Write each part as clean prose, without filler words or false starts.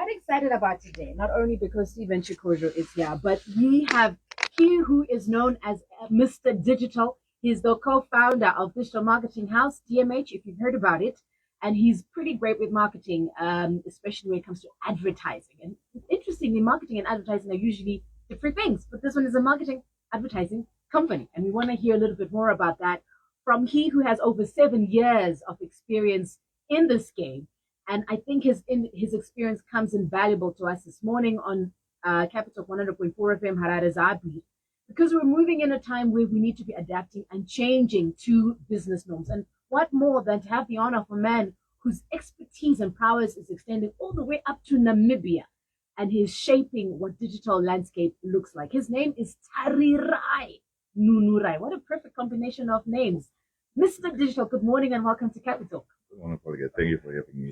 quite excited about today, not only because Stephen Chikojo is here, but we have he who is known as Mr. Digital. He's the co-founder of digital marketing house, DMH, if you've heard about it. And he's pretty great with marketing, especially when it comes to advertising. And interestingly, marketing and advertising are usually different things, but this one is a marketing advertising company. And we want to hear a little bit more about that from he who has over 7 years of experience in this game. And I think his experience comes invaluable to us this morning on Capital 100.4 FM Harare Zabi, because we're moving in a time where we need to be adapting and changing to business norms. And what more than to have the honor of a man whose expertise and prowess is extending all the way up to Namibia, and he's shaping what digital landscape looks like. His name is Tarirai Nunurai. What a perfect combination of names. Mr. Digital, good morning and welcome to Capital. Good morning, Folake. Thank you for having me.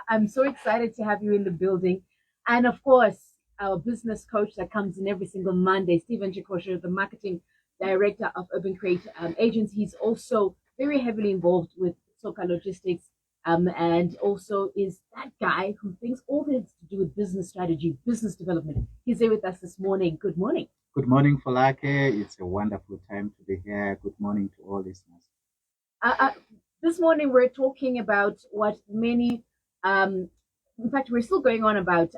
I'm so excited to have you in the building. And of course, our business coach that comes in every single Monday, Stephen Chikojo, the marketing director of Urban Create Agency. He's also very heavily involved with Soka Logistics, and also is that guy who thinks all things to do with business strategy, business development. He's here with us this morning. Good morning. Good morning, Folake. It's a wonderful time to be here. Good morning to all listeners. This morning we're talking about what many, in fact, we're still going on about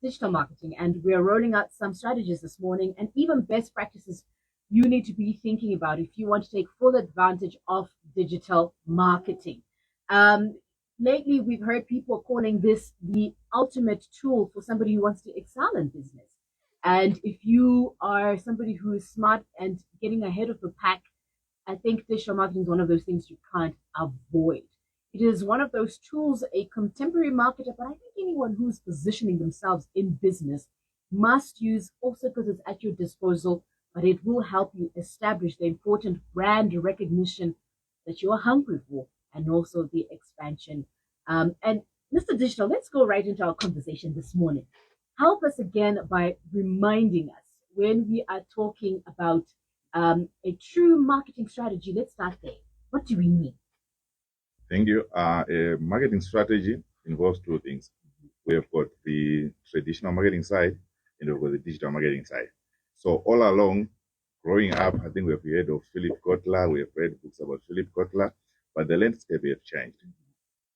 digital marketing, and we're rolling out some strategies this morning and even best practices you need to be thinking about if you want to take full advantage of digital marketing. Lately, we've heard people calling this the ultimate tool for somebody who wants to excel in business. And if you are somebody who is smart and getting ahead of the pack, I think digital marketing is one of those things you can't avoid. It is one of those tools a contemporary marketer, but I think anyone who's positioning themselves in business must use, also because it's at your disposal, but it will help you establish the important brand recognition that you're hungry for, and also the expansion. And Mr. Digital, let's go right into our conversation this morning. Help us again by reminding us when we are talking about a true marketing strategy. Let's start there. What do we mean? Thank you. A marketing strategy involves two things. We have got the traditional marketing side and we've got the digital marketing side. So all along, growing up, I think we have heard of Philip Kotler. We have read books about Philip Kotler, but the landscape have changed.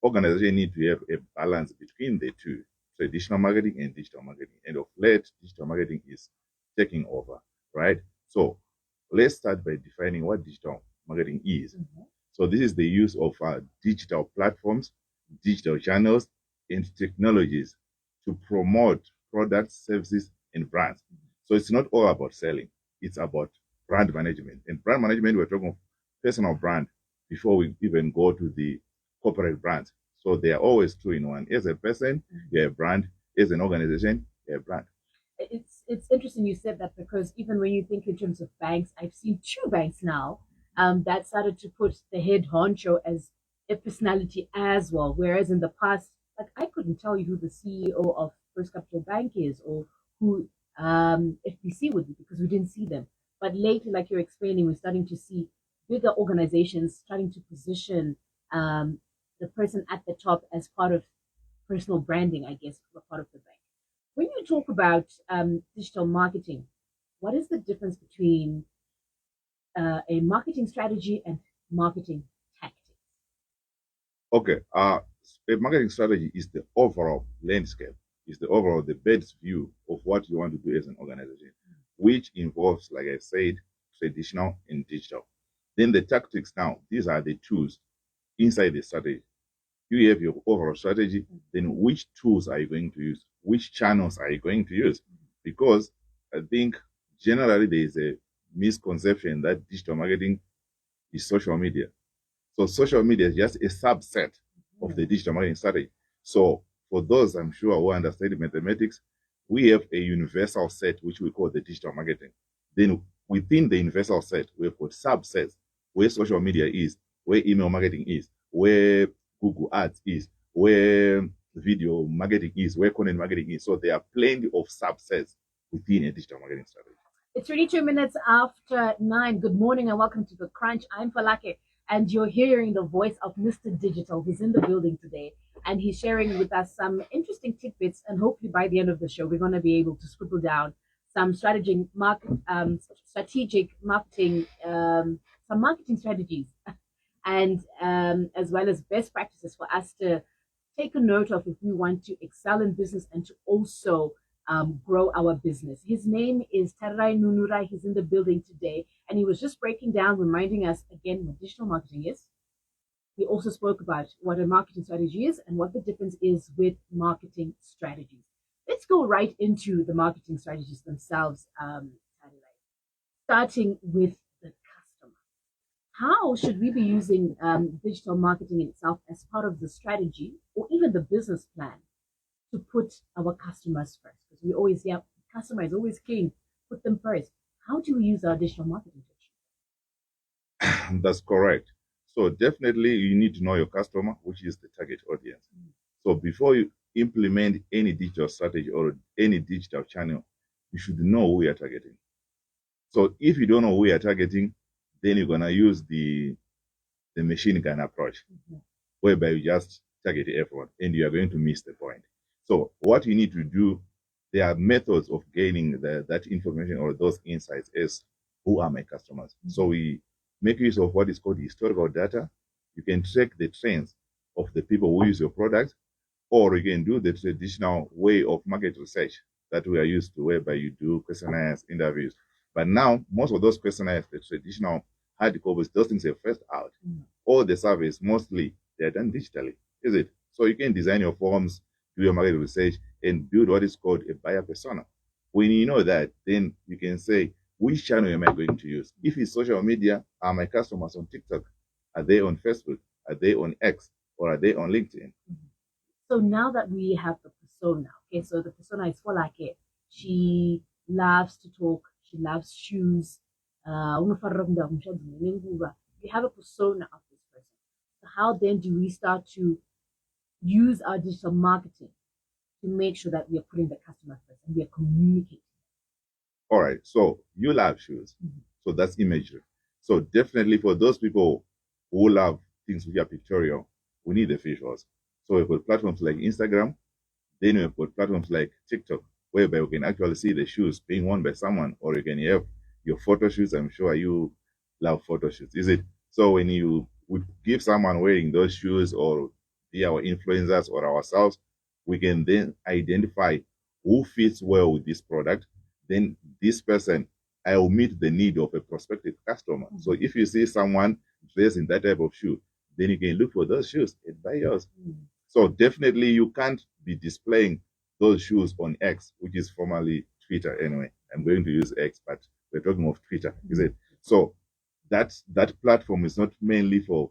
Organizations need to have a balance between the two, traditional marketing and digital marketing. And of late, digital marketing is taking over, right? So let's start by defining what digital marketing is. Mm-hmm. So this is the use of digital platforms, digital channels, and technologies to promote products, services, and brands. Mm-hmm. So it's not all about selling. It's about brand management. And brand management, we're talking of personal brand before we even go to the corporate brands. So they are always two in one. As a person, you're a brand. As an organization, you're a brand. It's interesting you said that, because even when you think in terms of banks, I've seen two banks now that started to put the head honcho as a personality as well. Whereas in the past, like, I couldn't tell you who the CEO of First Capital Bank is or who FBC would be, because we didn't see them. But lately, like you're explaining, we're starting to see bigger organizations starting to position the person at the top as part of personal branding, I guess, for part of the bank. When you talk about digital marketing, what is the difference between a marketing strategy and marketing tactics? Okay, a marketing strategy is the overall landscape, is the overall, the best view of what you want to do as an organization, which involves, like I said, traditional and digital. Then the tactics now, these are the tools inside the strategy. You have your overall strategy, then which tools are you going to use? Which channels are you going to use? Because I think generally there is a misconception that digital marketing is social media. So social media is just a subset of the digital marketing strategy. So for those, I'm sure, who understand mathematics, we have a universal set, which we call the digital marketing. Then within the universal set, we've got subsets where social media is, where email marketing is, where Google Ads is, where video marketing is, where content marketing is. So there are plenty of subsets within a digital marketing strategy. It's 22 minutes after 9. Good morning and welcome to The Crunch. I'm Folake, and you're hearing the voice of Mr. Digital, who's in the building today. and he's sharing with us some interesting tidbits. And hopefully, by the end of the show, we're going to be able to scribble down some strategic marketing, some marketing strategies, and as well as best practices for us to take a note of if we want to excel in business and to also grow our business. His name is Tarai Nunura. He's in the building today, and he was just breaking down, reminding us again what digital marketing is. He also spoke about what a marketing strategy is and what the difference is with marketing strategies. Let's go right into the marketing strategies themselves, starting with the customer. How should we be using digital marketing in itself as part of the strategy or even the business plan to put our customers first? Because we always hear customer is always king, put them first. How do we use our digital marketing? That's correct. So definitely you need to know your customer, which is the target audience. So before you implement any digital strategy or any digital channel, you should know who you're targeting. So if you don't know who you're targeting, then you're gonna use the machine gun approach, whereby you just target everyone and you are going to miss the point. So what you need to do, there are methods of gaining that information or those insights as who are my customers. So we make use of what is called historical data. You can track the trends of the people who use your product, or you can do the traditional way of market research that we are used to, whereby you do questionnaires, interviews. But now, most of those questionnaires, the traditional hard copies, those things are first out. All the surveys, mostly, they're done digitally, is it? So you can design your forms, do your market research, and build what is called a buyer persona. When you know that, then you can say, which channel am I going to use? If it's social media, are my customers on TikTok? Are they on Facebook? Are they on X? Or are they on LinkedIn? So now that we have the persona, okay, so the persona is Folake. She loves to talk. She loves shoes. You have a persona of this person. So how then do we start to use our digital marketing to make sure that we are putting the customer first and we are communicating? All right, so you love shoes. So that's imagery. So definitely for those people who love things which are pictorial, we need the visuals. So we've got platforms like Instagram, then we've got platforms like TikTok, whereby we can actually see the shoes being worn by someone, or you can have your photo shoots. I'm sure you love photo shoots, is it? So when you would give someone wearing those shoes, or be our influencers or ourselves, we can then identify who fits well with this product. Then this person, I will meet the need of a prospective customer. So if you see someone dressed in that type of shoe, then you can look for those shoes and buy yours. So definitely you can't be displaying those shoes on X, which is formerly Twitter anyway. I'm going to use X, but we're talking of Twitter, is it? So that platform is not mainly for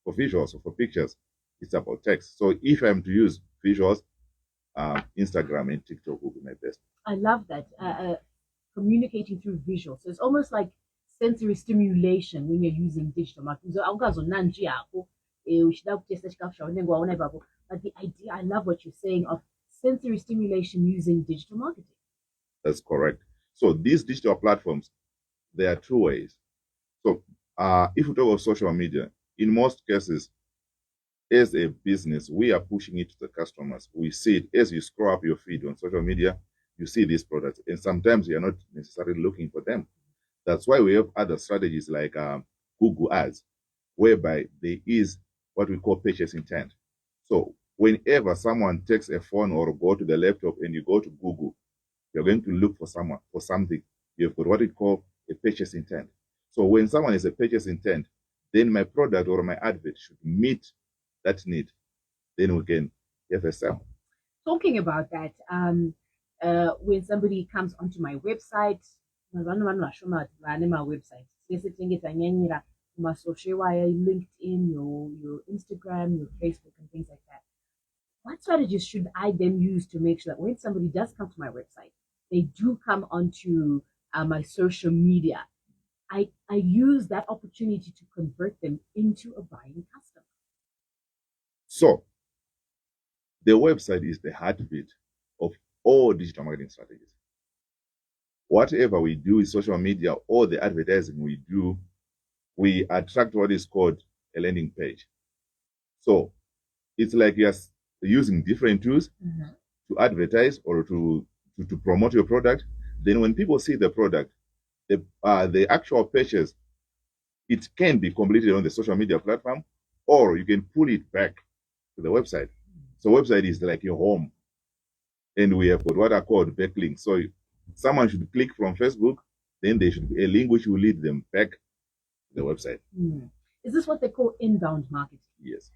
visuals or for pictures. It's about text. So if I'm to use visuals, Instagram and TikTok will be my best. I love that. Communicating through visuals. So it's almost like sensory stimulation when you're using digital marketing. So but the idea, I love what you're saying of sensory stimulation using digital marketing. That's correct. So these digital platforms, there are two ways. So if we talk about social media, in most cases, as a business, we are pushing it to the customers. We see it as you scroll up your feed on social media, you see these products, and sometimes you're not necessarily looking for them. That's why we have other strategies like Google Ads, whereby there is what we call purchase intent. So whenever someone takes a phone or go to the laptop and you go to Google, you're going to look for something. You've got what we call a purchase intent. So when someone is a purchase intent, then my product or my advert should meet that need. Then we can have a sale. Talking about that, when somebody comes onto my website, my website, my social wire, LinkedIn, your Instagram, your Facebook, and things like that. What strategies should I then use to make sure that when somebody does come to my website, they do come onto my social media, I use that opportunity to convert them into a buying customer? So the website is the heartbeat of all digital marketing strategies. Whatever we do in social media or the advertising we do, we attract what is called a landing page. So it's like you're using different tools to advertise or to promote your product. Then when people see the product, the actual purchase, it can be completed on the social media platform, or you can pull it back to the website. So website is like your home. And we have got what are called backlinks. So someone should click from Facebook, then there should be a link which will lead them back to the website. Is this what they call inbound marketing? Yes.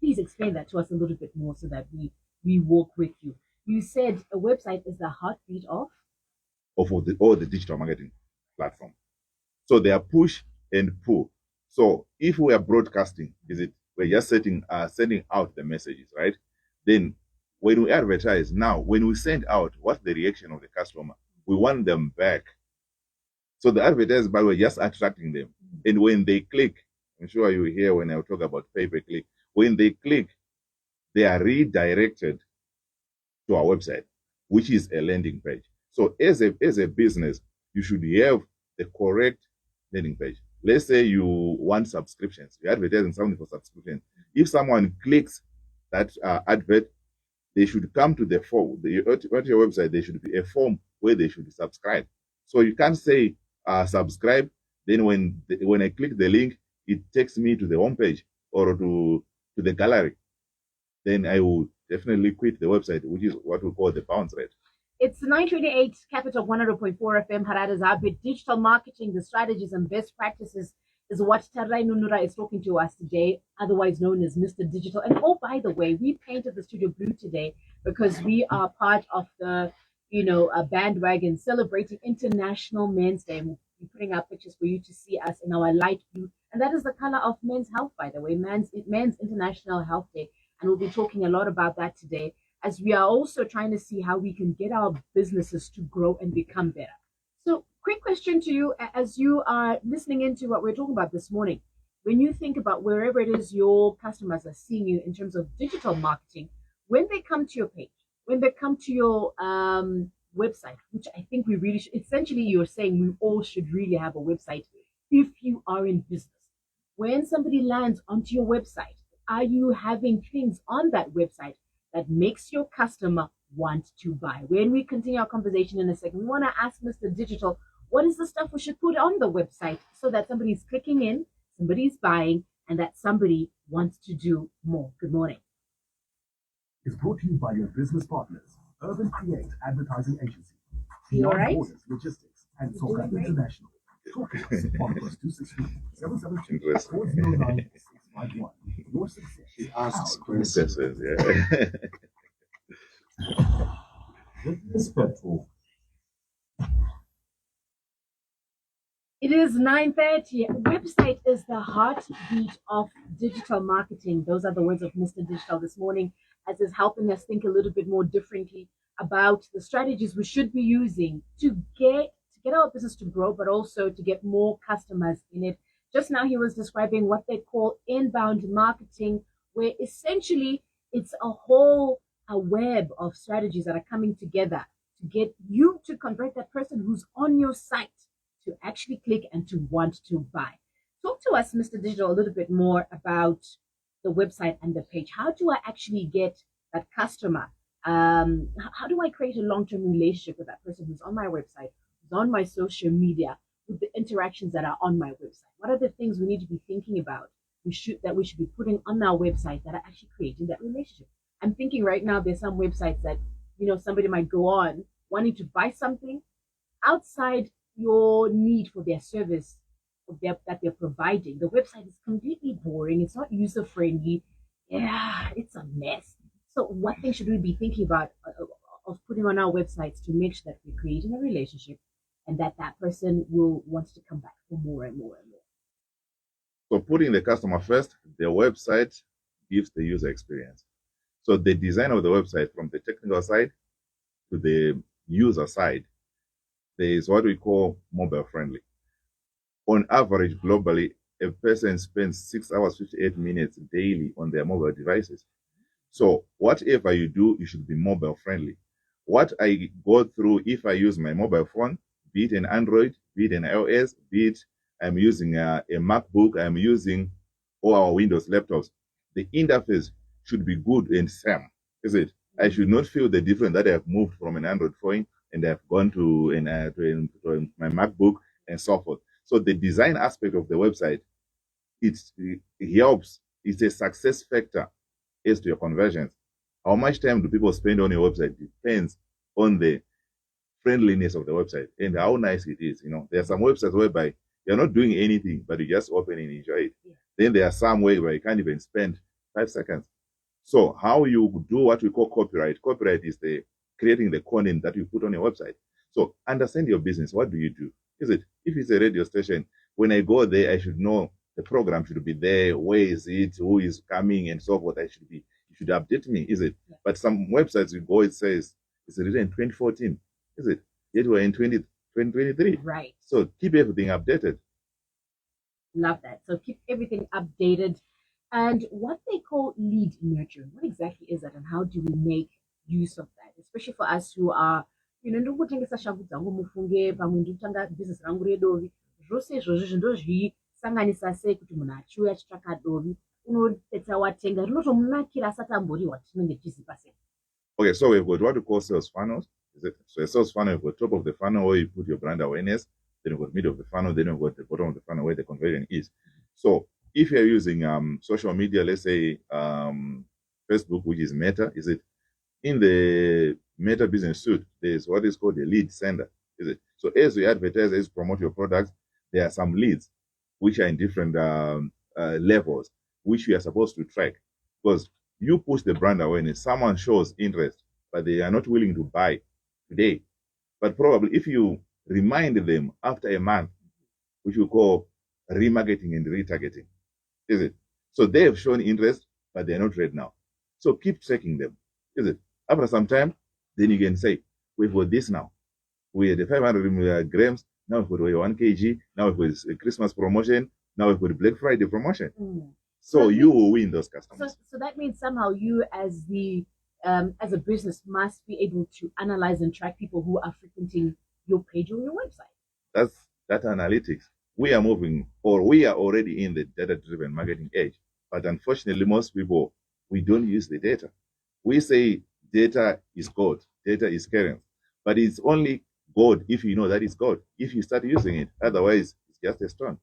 Please explain that to us a little bit more so that we walk with you. You said a website is the heartbeat of all the digital marketing platform. So they are push and pull. So if we are broadcasting, we're just sending out the messages, right? Then when we advertise, now when we send out, what's the reaction of the customer? We want them back. So the advertisers, by the way, just attracting them. And when they click, I'm sure you hear when I talk about pay-per-click, when they click, they are redirected to our website, which is a landing page. So as a business, you should have the correct landing page. Let's say you want subscriptions. You're advertising something for subscription. If someone clicks that advert, they should come to the form. At your website, there should be a form where they should subscribe. So you can't say subscribe. Then when I click the link, it takes me to the home page or to the gallery. Then I will definitely quit the website, which is what we call the bounce rate. It's 928 Capital 100.4 FM. Harada's Habit. Digital marketing, the strategies and best practices is what Tarai Nunura is talking to us today, otherwise known as Mr. Digital. And oh, by the way, we painted the studio blue today because we are part of the, a bandwagon celebrating International Men's Day. We're putting up pictures for you to see us in our light blue. And that is the color of Men's Health, by the way, Men's International Health Day. And we'll be talking a lot about that today, as we are also trying to see how we can get our businesses to grow and become better. So, quick question to you as you are listening into what we're talking about this morning. When you think about wherever it is your customers are seeing you in terms of digital marketing, when they come to your page, when they come to your website, which I think we really should, essentially you're saying we all should really have a website if you are in business. When somebody lands onto your website, are you having things on that website that makes your customer want to buy? When we continue our conversation in a second, we want to ask Mr. Digital, what is the stuff we should put on the website so that somebody's clicking in, somebody's buying, and that somebody wants to do more? Good morning. It's brought to you by your business partners, Urban Create Advertising Agency, You all right? Borders Logistics, and Soka International. Talk to us on +263 772 409 651. Your success. He asks Questions, questions. yeah. This petrol. It is 9:30. Website is the heartbeat of digital marketing. Those are the words of Mr. Digital this morning, as is helping us think a little bit more differently about the strategies we should be using to get our business to grow, but also to get more customers in it. Just now he was describing what they call inbound marketing, where essentially it's a web of strategies that are coming together to get you to convert that person who's on your site to actually click and to want to buy. Talk to us, Mr. Digital, a little bit more about the website and the page. How do I actually get that customer? How do I create a long-term relationship with that person who's on my website, who's on my social media, with the interactions that are on my website? What are the things we need to be thinking about that we should be putting on our website that are actually creating that relationship? I'm thinking right now there's some websites that somebody might go on wanting to buy something outside your need for their service that they're providing. The website is completely boring. It's not user friendly. Yeah, it's a mess. So what things should we be thinking about of putting on our websites to make sure that we're creating a relationship and that person will want to come back for more and more and more? So putting the customer first, the website gives the user experience. So the design of the website, from the technical side to the user side, there is what we call mobile friendly. On average, globally, a person spends 6 hours, 58 minutes daily on their mobile devices. So whatever you do, you should be mobile friendly. What I go through if I use my mobile phone, be it an Android, be it an iOS, be it I'm using a MacBook, I'm using all our Windows laptops, the interface should be good and same, is it? I should not feel the difference that I have moved from an Android phone and I have gone to my MacBook and so forth. So the design aspect of the website, it helps. It's a success factor as to your conversions. How much time do people spend on your website depends on the friendliness of the website and how nice it is. There are some websites whereby you're not doing anything, but you just open and enjoy it. Yeah. Then there are some where you can't even spend 5 seconds. So how you do what we call copyright. Copyright is the creating the content that you put on your website. So understand your business. What do you do? Is it, if it's a radio station, when I go there, I should know the program should be there. Where is it? Who is coming and so forth? You should update me. Is it? Yeah. But some websites you go, it says it's written in 2014. Is it? Yet we're in 2023. Right. So keep everything updated. Love that. So keep everything updated. And what they call lead nurturing, what exactly is that and how do we make use of that? Especially for us who are, ndokutengesa shangu dzangu mufunge pamwe ndikutanga business rangu redovi zvose izvozvo zvinosanganisa sei kuti munhu achiuya achitsvaka dovi unopedza watenga rinotomunakira asati amboriwa tinenge tichizipa sei. Okay, so we've got what we call sales funnels. So a sales funnel, you've got top of the funnel where you put your brand awareness, then you've got middle of the funnel, then you've got the bottom of the funnel where the conversion is. So if you're using social media, let's say Facebook, which is Meta, is it? In the Meta Business Suite, there's what is called a lead sender, is it? So as you advertise, as you promote your products, there are some leads which are in different levels, which you are supposed to track. Because you push the brand awareness, someone shows interest, but they are not willing to buy today. But probably if you remind them after a month, which we call remarketing and retargeting, is it? So they have shown interest, but they're not ready now. So keep checking them, is it? After some time, then you can say, we've got this now. We had the 500 grams, now we've got 1 kg, now we've got a Christmas promotion, now we've got a Black Friday promotion. So you will win those customers. So that means somehow you as a business must be able to analyze and track people who are frequenting your page or your website. That's data analytics. We are moving, or we are already in the data-driven marketing age. But unfortunately, most people, we don't use the data. We say data is gold, data is currency. But it's only gold if you know that it's gold, if you start using it. Otherwise, it's just a stone.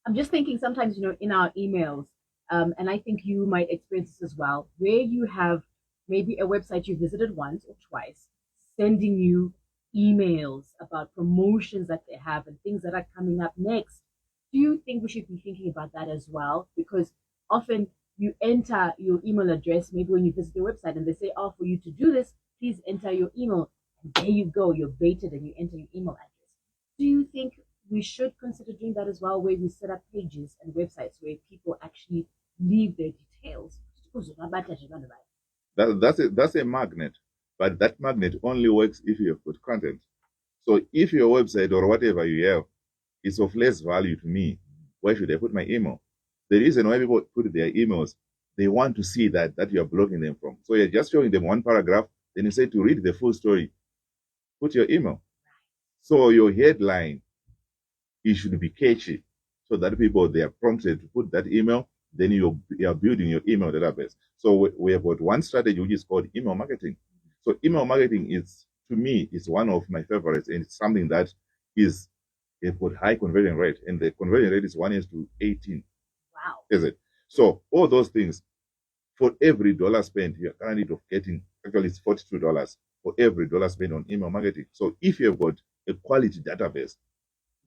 I'm just thinking sometimes, in our emails, and I think you might experience this as well, where you have maybe a website you visited once or twice, sending you emails about promotions that they have and things that are coming up next. Do you think we should be thinking about that as well? Because often you enter your email address, maybe when you visit the website, and they say, oh, for you to do this, please enter your email. And there you go, you're baited and you enter your email address. Do you think we should consider doing that as well, where we set up pages and websites where people actually leave their details? That's a magnet, but that magnet only works if you have good content. So if your website or whatever you have is of less value to me, why should I put my email? The reason why people put their emails, they want to see that you are blocking them from. So you're just showing them one paragraph, then you say to read the full story, put your email. So your headline, it should be catchy so that people, they are prompted to put that email, then you are building your email database. So we have got one strategy which is called email marketing. So email marketing is, to me, is one of my favorites, and it's something that is got high conversion rate, and the conversion rate is 1:18. Wow. Is it? So all those things, for every dollar spent, you're currently getting, actually it's $42 for every dollar spent on email marketing. So if you've got a quality database,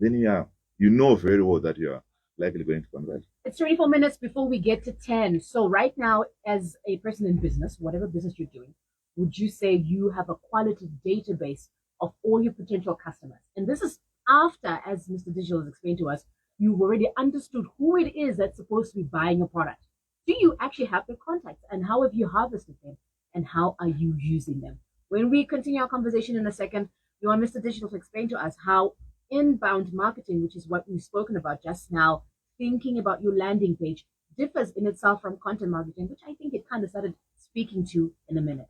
then you know very well that you are likely going to convert. It's 24 minutes before we get to 10. So right now, as a person in business, whatever business you're doing, would you say you have a quality database of all your potential customers? And this is after, as Mr. Digital has explained to us, you've already understood who it is that's supposed to be buying a product. Do you actually have their contacts? And how have you harvested them? And how are you using them? When we continue our conversation in a second, we want Mr. Digital to explain to us how inbound marketing, which is what we've spoken about just now, thinking about your landing page, differs in itself from content marketing, which I think it kind of started speaking to in a minute.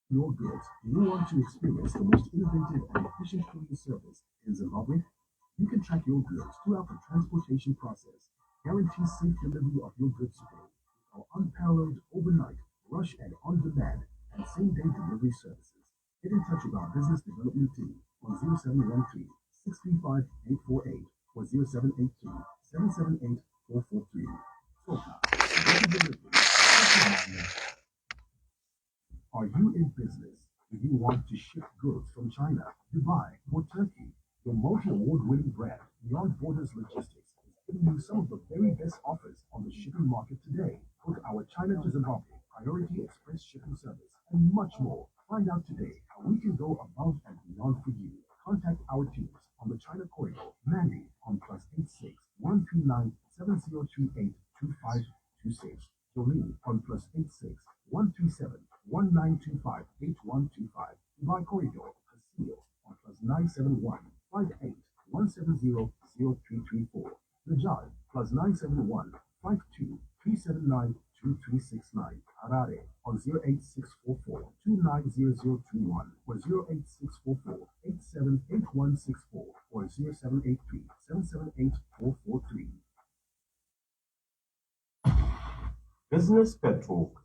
Your goods. Do you want to experience the most innovative and efficient courier service in Zimbabwe? You can track your goods throughout the transportation process. Guarantee safe delivery of your goods today. our unparalleled overnight, rush and on-demand, and same-day delivery services. Get in touch with our business development team on 0713 635 848 or 0783 778 443. Are you in business? Do you want to ship goods from China, Dubai, or Turkey? Your multi-award-winning brand, Beyond Borders Logistics, is giving you some of the very best offers on the shipping market today. Book our China to Zimbabwe Priority Express shipping service and much more. Find out today how we can go above and beyond for you. Contact our teams on the China corridor, Mandy on +86 139 7038 2526. Jolene on +86 137 1925 8125. Dubai corridor, Castillo on +971 58 170 0334. Najad +971 52 379 2369. Harare on 08644 290021 or 08644 878164 or 0783 778 443. Business Pet Talk.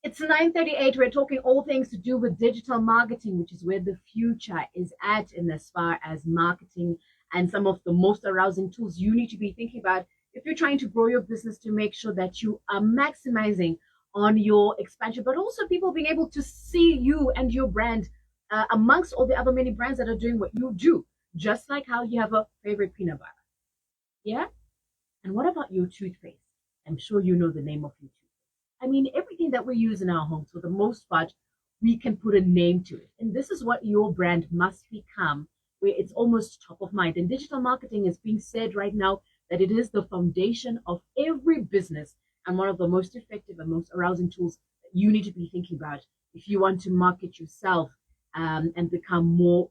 It's 9:38. We're talking all things to do with digital marketing, which is where the future is at in as far as marketing and some of the most arousing tools you need to be thinking about if you're trying to grow your business to make sure that you are maximizing on your expansion, but also people being able to see you and your brand amongst all the other many brands that are doing what you do, just like how you have a favorite peanut butter. Yeah? And what about your toothpaste? I'm sure you know the name of your toothpaste. I mean, everything that we use in our homes, for the most part, we can put a name to it. And this is what your brand must become, where it's almost top of mind. And digital marketing is being said right now that it is the foundation of every business and one of the most effective and most arousing tools that you need to be thinking about if you want to market yourself and become more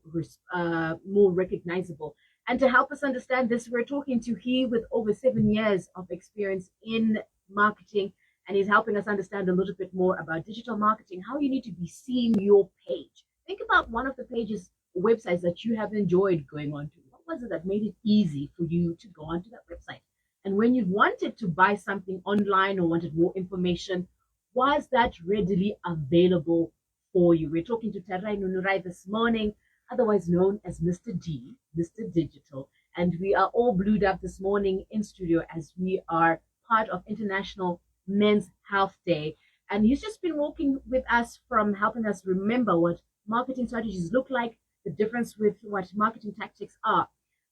recognizable. And to help us understand this, we're talking to he with over 7 years of experience in marketing, and he's helping us understand a little bit more about digital marketing, how you need to be seeing your page. Think about one of the pages, websites that you have enjoyed going on to. What was it that made it easy for you to go onto that website? And when you wanted to buy something online or wanted more information, was that readily available for you? We're talking to Tarai Nunurai this morning, otherwise known as Mr. D, Mr. Digital. And we are all blued up this morning in studio as we are part of International Men's Health Day. And he's just been walking with us from helping us remember what marketing strategies look like, the difference with what marketing tactics are.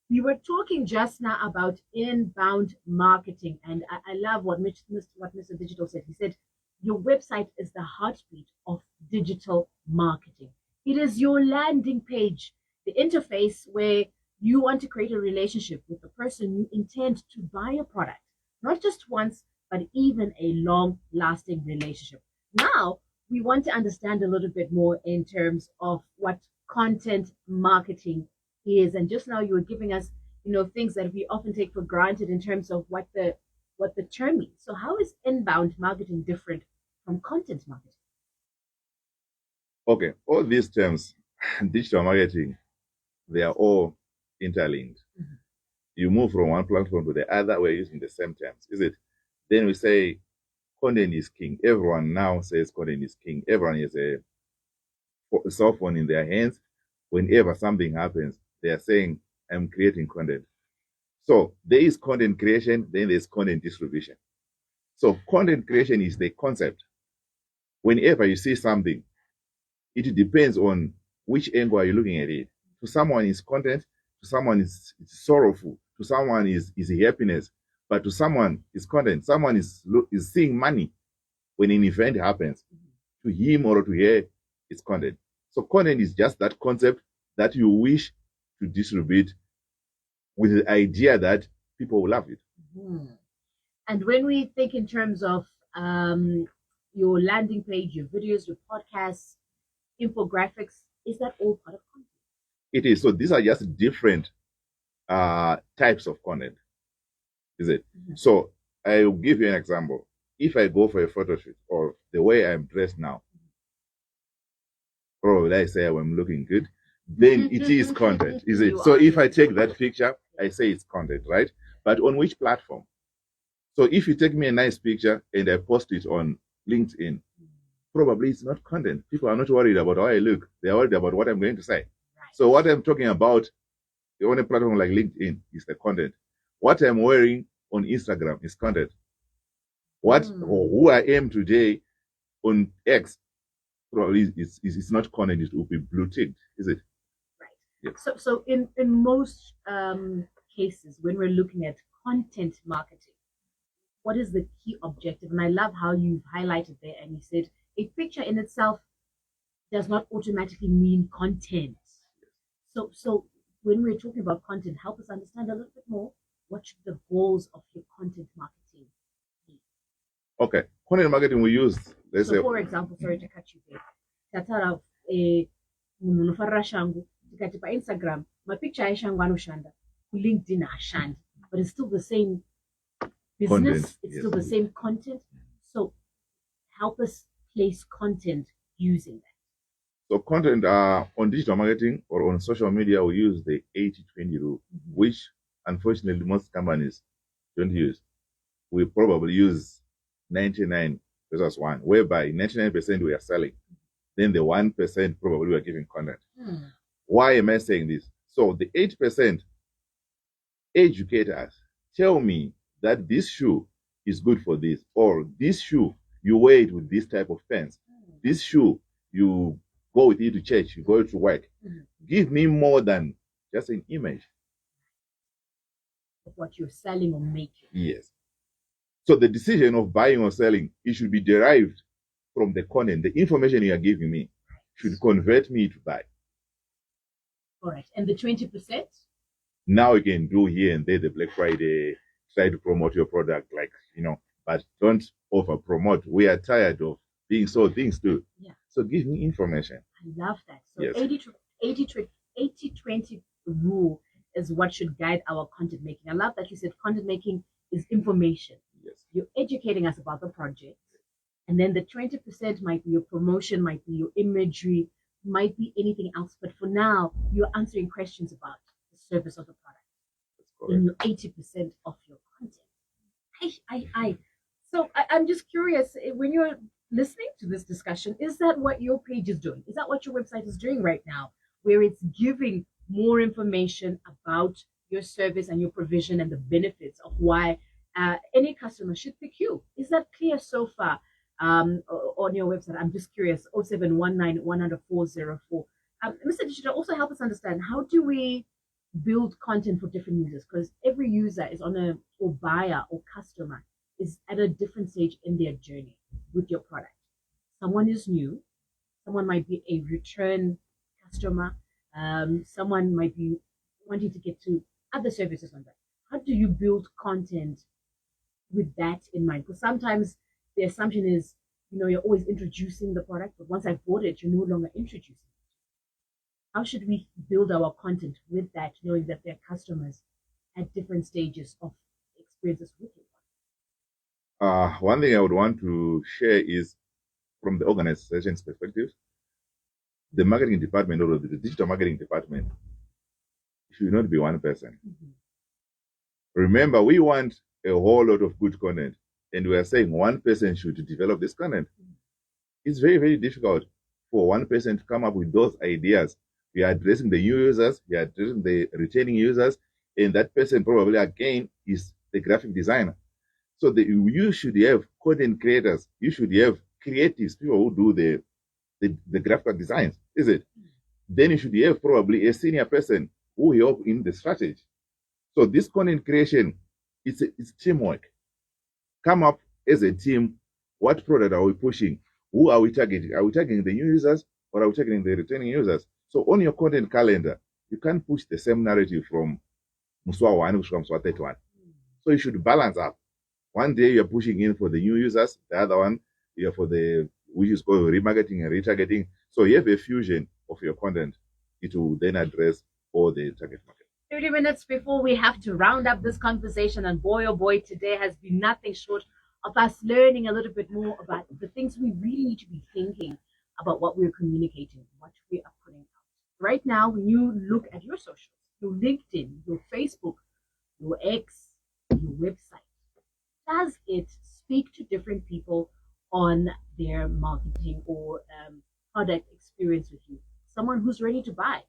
We were talking just now about inbound marketing, and I love what Mr. Digital said. He said, your website is the heartbeat of digital marketing. It is your landing page, the interface where you want to create a relationship with the person you intend to buy a product, not just once, but even a long-lasting relationship. Now, we want to understand a little bit more in terms of what content marketing is. And just now you were giving us, things that we often take for granted in terms of what the term means. So how is inbound marketing different from content marketing? Okay, all these terms, digital marketing, they are all interlinked. Mm-hmm. You move from one platform to the other, we're using the same terms, is it? Then we say content is king. Everyone now says content is king. Everyone has a cell phone in their hands. Whenever something happens, they are saying, I'm creating content. So there is content creation, then there's content distribution. So content creation is the concept. Whenever you see something, it depends on which angle are you looking at it. To someone is content, to someone it's sorrowful, to someone is happiness, but to someone is content. Someone is seeing money when an event happens. To him or to her, it's content. So content is just that concept that you wish to distribute with the idea that people will love it. Mm-hmm. And when we think in terms of your landing page, your videos, your podcasts, infographics, is that all part of content? It is. So these are just different types of content, is it? Mm-hmm. So I'll give you an example. If I go for a photo shoot or the way I'm dressed now, or will I say I'm looking good, then it is content, is it? So if I take that picture, I say it's content, right? but on which platform? So if you take me a nice picture and I post it on LinkedIn, probably it's not content. People are not worried about how I look. They are worried about what I'm going to say. Right. So what I'm talking about on a platform like LinkedIn is the content. What I'm wearing on Instagram is content. What or who I am today on X probably it's not content. It will be blue ticked, is it? Right. Yes. So in most cases, when we're looking at content marketing, what is the key objective? And I love how you've highlighted there and you said a picture in itself does not automatically mean content. So when we're talking about content, help us understand a little bit more what should the goals of your content marketing be. Okay. Content marketing we use, let's say, So for example, sorry to cut you there. Tatara munhu unofarira shangu tikati paInstagram mapicture eshangu anoshanda, LinkedIn hashandi, but it's still the same business, Content, it's yes. still the same content. So help us place content using that. So content on digital marketing or on social media, we use the 80-20 rule, which unfortunately most companies don't use. We probably use 99 versus 1, whereby 99% we are selling. Then the 1% probably we are giving content. Why am I saying this? So the 8% educate us. Tell me that this shoe is good for this, or this shoe, you wear it with this type of pants. This shoe, you go with it to church, you go to work. Give me more than just an image of what you're selling or making. Yes. So the decision of buying or selling, it should be derived from the content. The information you are giving me should convert me to buy. All right. And the 20%? Now you can do here and there the Black Friday, try to promote your product, like, but don't over promote. We are tired of being sold things too. Yeah. So give me information. I love that. So Yes. 80-20 rule is what should guide our content making. I love that you said content making is information. Yes. You're educating us about the project. And then the 20% might be your promotion, might be your imagery, might be anything else. But for now, you're answering questions about the service of the product in your 80% of your content. So I'm just curious, when you're listening to this discussion, is that what your page is doing? Is that what your website is doing right now, where it's giving more information about your service and your provision and the benefits of why any customer should pick you? Is that clear so far on your website? I'm just curious. 0719 100 404. Mr. Digital, also help us understand, how do we build content for different users? Because every user is or buyer or customer is at a different stage in their journey with your product. Someone is new, someone might be a return customer, someone might be wanting to get to other services on that. How do you build content with that in mind? Because sometimes the assumption is, you're always introducing the product, but once I've bought it, you're no longer introducing it. How should we build our content with that, knowing that they're customers at different stages of experiences with you? One thing I would want to share is, from the organization's perspective, the marketing department or the digital marketing department should not be one person. Remember, we want a whole lot of good content, and we are saying one person should develop this content. It's very, very difficult for one person to come up with those ideas. We are addressing the new users, we are addressing the returning users, and that person probably again is the graphic designer. So you should have content creators, you should have creatives, people who do the graphical designs, is it? Then you should have probably a senior person who help in the strategy. So this content creation, it's teamwork. Come up as a team. What product are we pushing? Who are we targeting? Are we targeting the new users or are we targeting the returning users? So on your content calendar, you can't push the same narrative from Muswa 1 to Muswa 31. So you should balance up. One day you're pushing in for the new users, the other one you're for which is called remarketing and retargeting. So you have a fusion of your content. It will then address all the target market. 30 minutes before we have to round up this conversation, and boy oh boy, today has been nothing short of us learning a little bit more about the things we really need to be thinking about, what we're communicating, what we are putting out. Right now, when you look at your socials, your LinkedIn, your Facebook, your X, your website, does it speak to different people on their marketing or product experience with you? Someone who's ready to buy,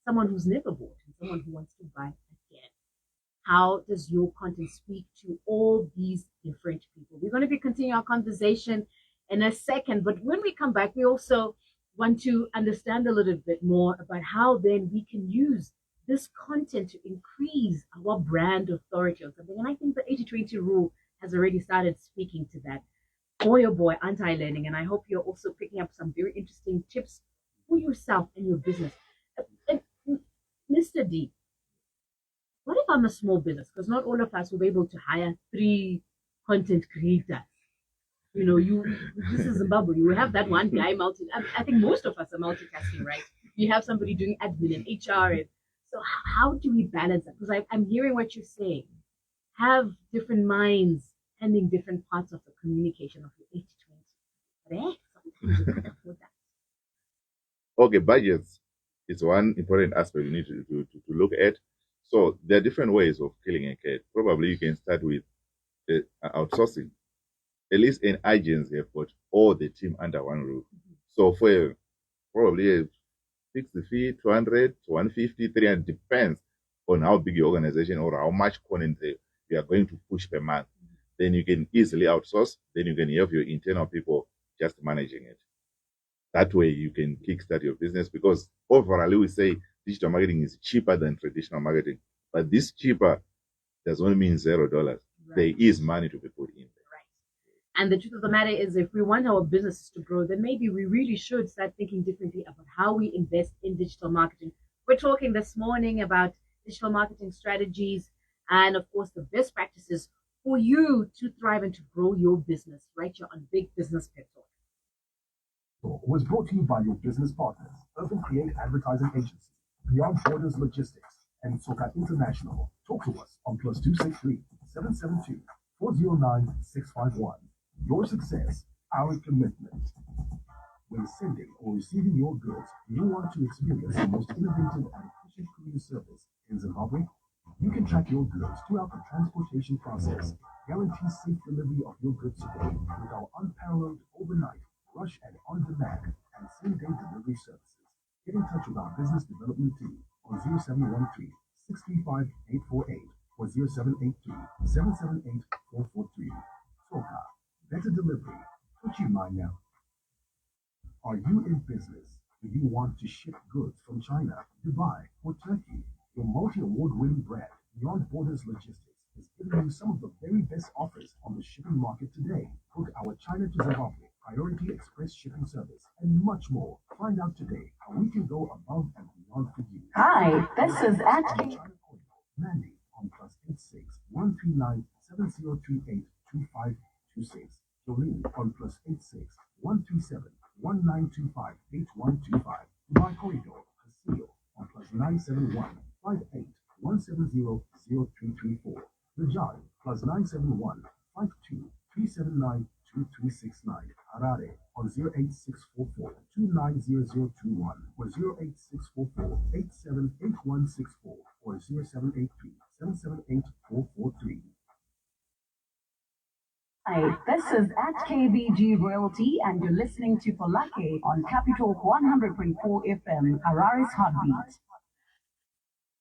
someone who's never bought, and someone who wants to buy again. How does your content speak to all these different people? We're going to be continuing our conversation in a second, but when we come back, we also want to understand a little bit more about how then we can use this content to increase our brand authority on something. And I think the 80-20 rule has already started speaking to that. Boy, oh boy, anti-learning. And I hope you're also picking up some very interesting tips for yourself and your business. Mr. D, what if I'm a small business? Because not all of us will be able to hire 3 content creators. You know, this is Zimbabwe. You have that one guy I think most of us are multitasking, right? You have somebody doing admin and HR. And so how do we balance that? Because I'm hearing what you're saying. Have different minds handling different parts of the communication of your 80-20. But sometimes you can't afford that. Okay, budgets is one important aspect you need to look at. So there are different ways of killing a cat. Probably you can start with outsourcing. At least in agency, have got all the team under one roof. So for probably a fixed fee, 200 to 150, 300, depends on how big your organization or how much content you are going to push per month. Then you can easily outsource. Then you can have your internal people just managing it. That way you can kickstart your business, because overall we say digital marketing is cheaper than traditional marketing. But this cheaper does not mean $0. Right. There is money to be put in there. Right. And the truth of the matter is, if we want our businesses to grow, then maybe we really should start thinking differently about how we invest in digital marketing. We're talking this morning about digital marketing strategies and, of course, the best practices for you to thrive and to grow your business right here on Big Business Pep Talk. Was brought to you by your business partners, Urban Create Advertising Agency, Beyond Borders Logistics, and Soka International. Talk to us on +263 772 409 651. Your success, our commitment. When sending or receiving your goods, do you want to experience the most innovative and efficient courier service in Zimbabwe? You can track your goods throughout the transportation process. Guarantee safe delivery of your goods today with our unparalleled overnight, rush and on-demand, and same-day delivery services. Get in touch with our business development team on 0713 635 848 or 0783 778 443. Soka, better delivery. Put you mind now. Are you in business? Do you want to ship goods from China, Dubai, or Turkey? Your multi-award-winning brand, Beyond Borders Logistics, is giving you some of the very best offers on the shipping market today. Book our China to Zimbabwe Priority Express shipping service, and much more. Find out today how we can go above and beyond for you. Hi, this is at China Corridor, Mandy on +86 139 7038 2526. Jolene on +86 137 1925 8125. Dubai Corridor, Castillo on +971 58 170 0334. Rajai +971 52 379 2369. Harare on 08644 290021 or 08644 878164 or 0783 778 443. Hi, this is at KVG Royalty, and you're listening to Folake on Capital 100.4 FM, Harare's Heartbeat.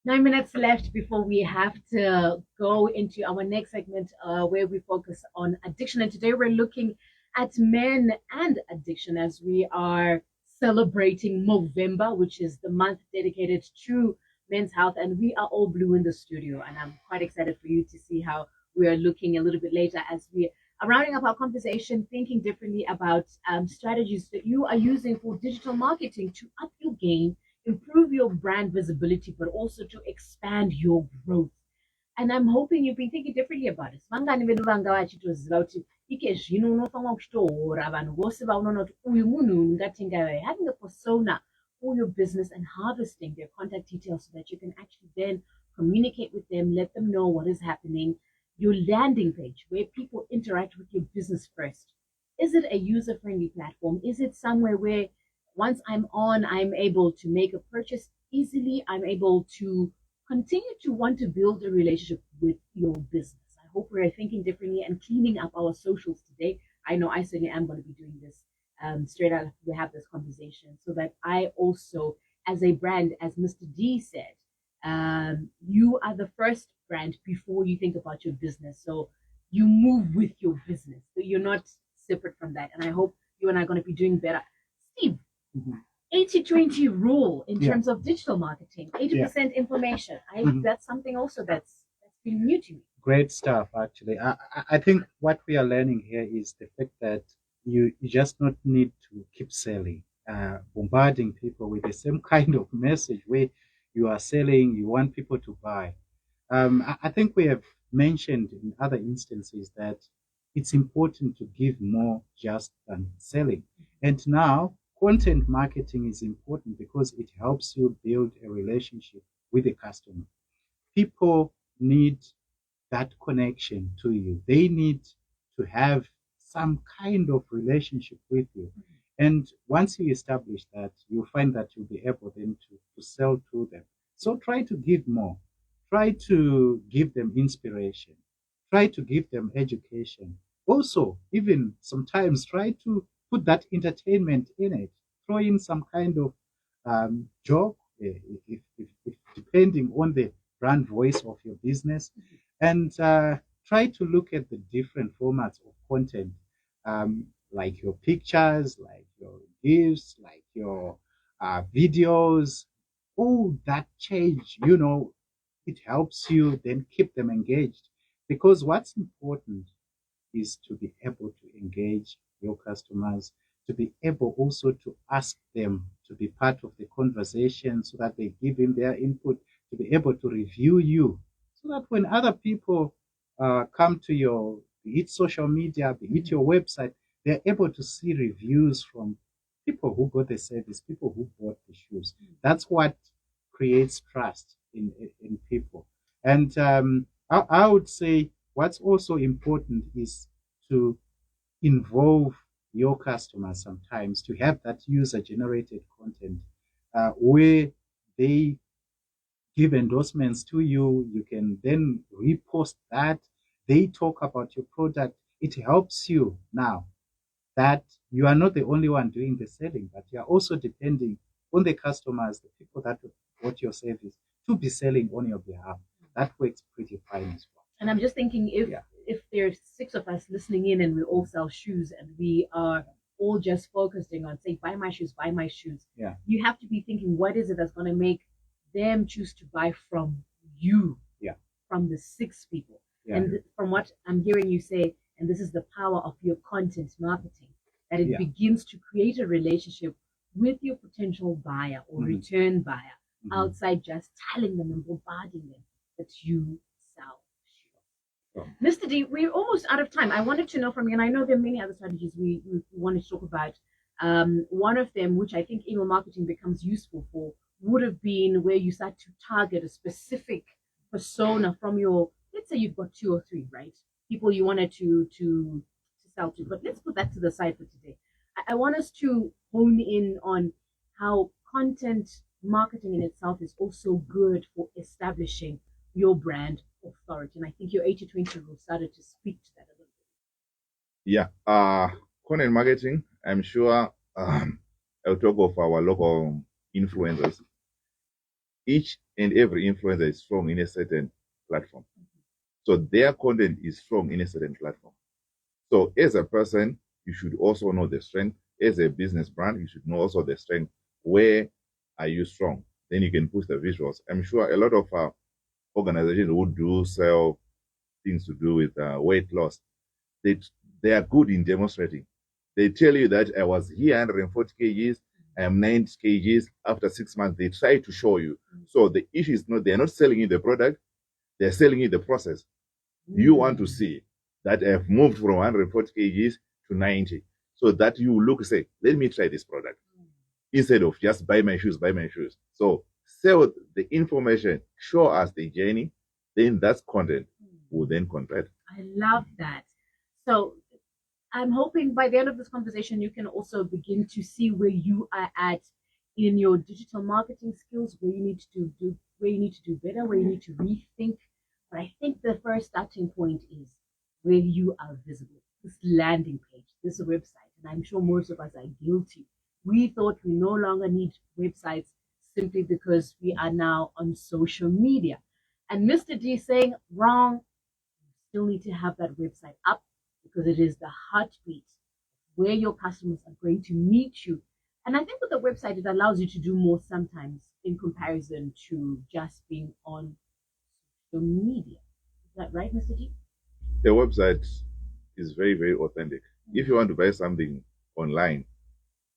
9 minutes left before we have to go into our next segment where we focus on addiction. And today we're looking at men and addiction as we are celebrating Movember, which is the month dedicated to men's health. And we are all blue in the studio. And I'm quite excited for you to see how we are looking a little bit later as we are rounding up our conversation, thinking differently about strategies that you are using for digital marketing to up your game, improve your brand visibility, but also to expand your growth. And I'm hoping you've been thinking differently about it. Vangani vedu vanga vachitoziva kuti ike zvino unofanira kutoora vanhu vose vaonaona kuti uyu munhu ungatenga. Having a persona for your business and harvesting their contact details so that you can actually then communicate with them, let them know what is happening. Your landing page where people interact with your business first. Is it a user-friendly platform? Is it somewhere where once I'm on, I'm able to make a purchase easily? I'm able to continue to want to build a relationship with your business. I hope we're thinking differently and cleaning up our socials today. I know I certainly am going to be doing this straight out after we have this conversation, so that I also, as a brand, as Mr. D said, you are the first brand before you think about your business. So you move with your business. So you're not separate from that. And I hope you and I are going to be doing better. Steve, 80-20 rule in terms of digital marketing, 80% information. That's something also that's been new to me. Great stuff, actually. I think what we are learning here is the fact that you just not need to keep selling, bombarding people with the same kind of message where you are selling, you want people to buy. I think we have mentioned in other instances that it's important to give more just than selling. And now content marketing is important because it helps you build a relationship with the customer. People need that connection to you. They need to have some kind of relationship with you. And once you establish that, you'll find that you'll be able then to sell to them. So try to give more. Try to give them inspiration. Try to give them education. Also, even sometimes try to put that entertainment in it. Throw in some kind of joke, if depending on the brand voice of your business, and try to look at the different formats of content, like your pictures, like your GIFs, like your videos. All that change, it helps you then keep them engaged, because what's important is to be able to engage your customers, to be able also to ask them to be part of the conversation so that they give in their input, to be able to review you, so that when other people come to your, be it social media, be it your website, they're able to see reviews from people who got the service, people who bought the shoes. That's what creates trust in people. And I would say what's also important is to involve your customers sometimes, to have that user-generated content where they give endorsements to you. You can then repost that. They talk about your product. It helps you now that you are not the only one doing the selling, but you are also depending on the customers, the people that bought your service, to be selling on your behalf. That works pretty fine as well. And I'm just thinking, if there's 6 of us listening in and we all sell shoes and we are all just focusing on, say, buy my shoes, Yeah. you have to be thinking, what is it that's going to make them choose to buy from you, from the 6 people? Yeah. And from what I'm hearing you say, and this is the power of your content marketing, that it begins to create a relationship with your potential buyer or return buyer outside just telling them and bombarding them that you sell shoes. Mr. D, we're almost out of time. I wanted to know from you, and I know there are many other strategies we wanted to talk about. One of them, which I think email marketing becomes useful for, would have been where you start to target a specific persona from your, let's say you've got 2 or 3, right? People you wanted to sell to. But let's put that to the side for today. I want us to hone in on how content marketing in itself is also good for establishing your brand authority. And I think your 80-20 rule started to speak to that a little bit. Yeah. Content marketing, I'm sure I'll talk of our local influencers. Each and every influencer is strong in a certain platform. So their content is strong in a certain platform. So as a person, you should also know the strength. As a business brand, you should know also the strength. Where are you strong? Then you can push the visuals. I'm sure a lot of organizations who do sell things to do with weight loss, they are good in demonstrating. They tell you that I was here 140 kgs, I am 90 kgs. After 6 months, they try to show you. So the issue is not, they're not selling you the product, they're selling you the process. You want to see that I've moved from 140 kgs to 90. So that you look, say, let me try this product. Instead of just buy my shoes. So sell the information, show us the journey, then that's content will then convert. I love that. So I'm hoping by the end of this conversation, you can also begin to see where you are at in your digital marketing skills, where you need to do better, where you need to rethink But I think the first starting point is where you are visible. This landing page, this website, and I'm sure most of us are guilty. We thought we no longer need websites simply because we are now on social media. And Mr. D saying, wrong, you still need to have that website up because it is the heartbeat where your customers are going to meet you. And I think with the website, it allows you to do more sometimes in comparison to just being on social media. Is that right, Mr. D? The website is very, very authentic. If you want to buy something online,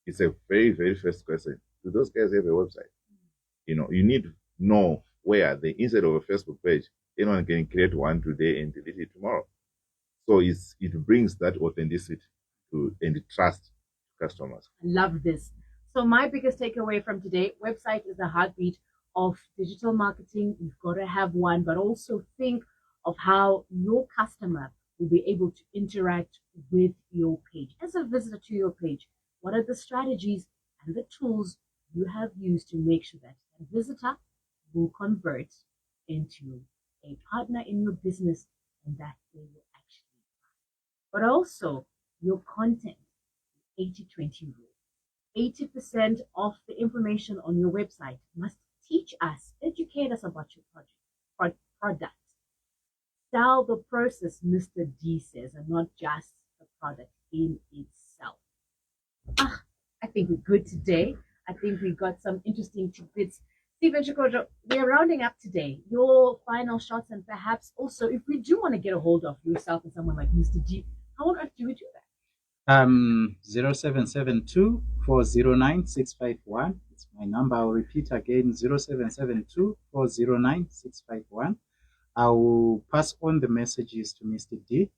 it's a very, very first question. Do those guys have a website? You need to know where instead of a Facebook page, anyone can create one today and delete it tomorrow. So it brings that authenticity and trust to customers. I love this. So my biggest takeaway from today, website is the heartbeat of digital marketing. You've got to have one, but also think of how your customer will be able to interact with your page. As a visitor to your page, what are the strategies and the tools you have used to make sure that a visitor will convert into a partner in your business and that they will actually buy? But also your content, 80-20 rule. 80% of the information on your website must teach us, educate us about your product. Sell the process, Mr. D says, and not just the product in itself. I think we're good today. I think we got some interesting tidbits. Stephen Chikojo, we are rounding up today. Your final shots, and perhaps also if we do want to get a hold of yourself and someone like Mr. D, how on earth do we do that? 0772 409 651. It's my number. I'll repeat again, 0772 409 651. I will pass on the messages to Mr. D.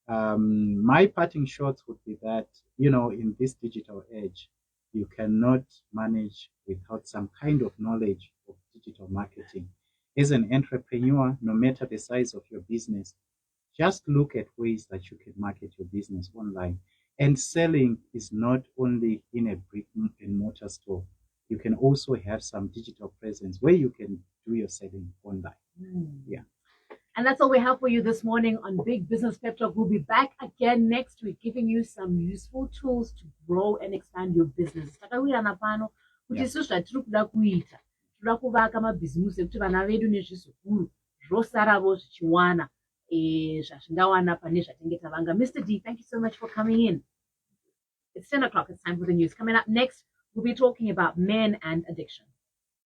My parting shots would be that, in this digital age, you cannot manage without some kind of knowledge of digital marketing. As an entrepreneur, no matter the size of your business, just look at ways that you can market your business online. And selling is not only in a brick and mortar store. You can also have some digital presence where you can do your selling online. Yeah. And that's all we have for you this morning on Big Business Pep Talk. We'll be back again next week, giving you some useful tools to grow and expand your business. Kuvaka mabhizimusi ekuti vana vedu nezvizukuru zvosaravo zvichiwana zvazvingawana pane zvatinge tavanga. Mr. D, thank you so much for coming in. It's 10 o'clock. It's time for the news. Coming up next, we'll be talking about men and addiction.